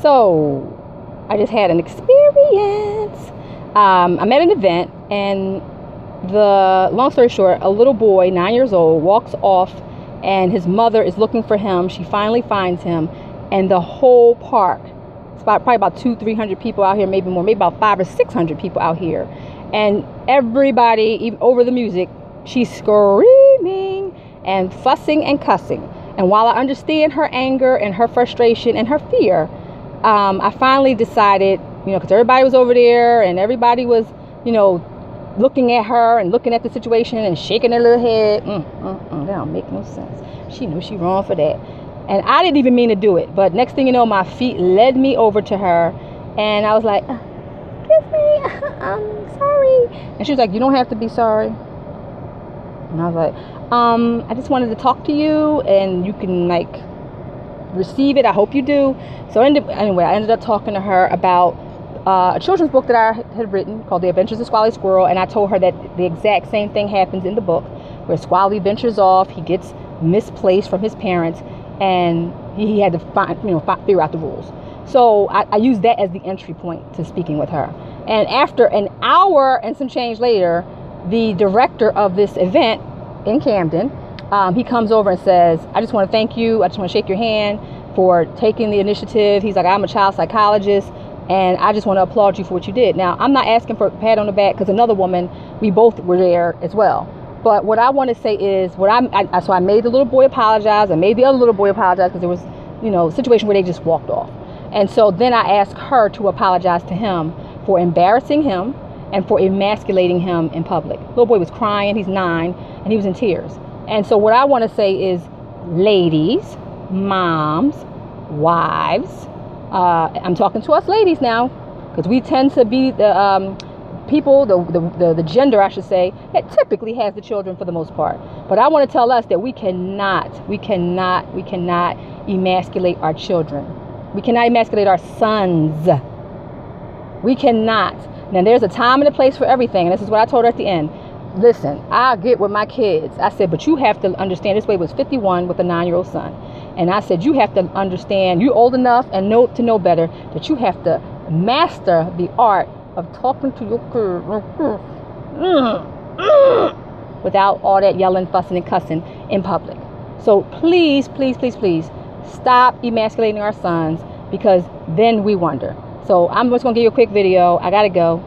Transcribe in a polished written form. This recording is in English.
So I just had an experience. I'm at an event, and long story short, a little boy, 9 years old, walks off, and his mother is looking for him. She finally finds him, and the whole park, it's probably about 200-300 people out here, maybe more, maybe about 500 or 600 people out here, and everybody, even over the music, she's screaming and fussing and cussing. And while I understand her anger and her frustration and her fear, I finally decided, because everybody was over there and everybody was, looking at her and looking at the situation and shaking their little head. That don't make no sense. She knew she wrong for that. And I didn't even mean to do it. But next thing you know, my feet led me over to her. And I was like, excuse me, I'm sorry. And she was like, you don't have to be sorry. And I was like, I just wanted to talk to you, and you can receive it. I hope you do. So anyway, I ended up talking to her about a children's book that I had written called The Adventures of Squally Squirrel, and I told her that the exact same thing happens in the book, where Squally ventures off, he gets misplaced from his parents, and he had to figure out the rules. So I used that as the entry point to speaking with her. And after an hour and some change later, the director of this event in Camden, he comes over and says, I just want to thank you. I just want to shake your hand for taking the initiative. He's like, I'm a child psychologist, and I just want to applaud you for what you did. Now, I'm not asking for a pat on the back, because another woman, we both were there as well. But what I want to say is, so I made the little boy apologize. I made the other little boy apologize, because there was, a situation where they just walked off. And so then I asked her to apologize to him for embarrassing him and for emasculating him in public. Little boy was crying. He's 9, and he was in tears. And so what I want to say is, ladies, moms, wives, I'm talking to us ladies now, because we tend to be the people, the gender, I should say, that typically has the children for the most part. But I want to tell us that we cannot emasculate our children. We cannot emasculate our sons. We cannot. Now, there's a time and a place for everything, and this is what I told her at the end. Listen, I get with my kids. I said, but you have to understand, this way was 51 with a 9-year-old son. And I said, you have to understand, you're old enough and know to know better, that you have to master the art of talking to your kids without all that yelling, fussing, and cussing in public. So please, please, please, please stop emasculating our sons, because then we wonder. So I'm just going to give you a quick video. I got to go.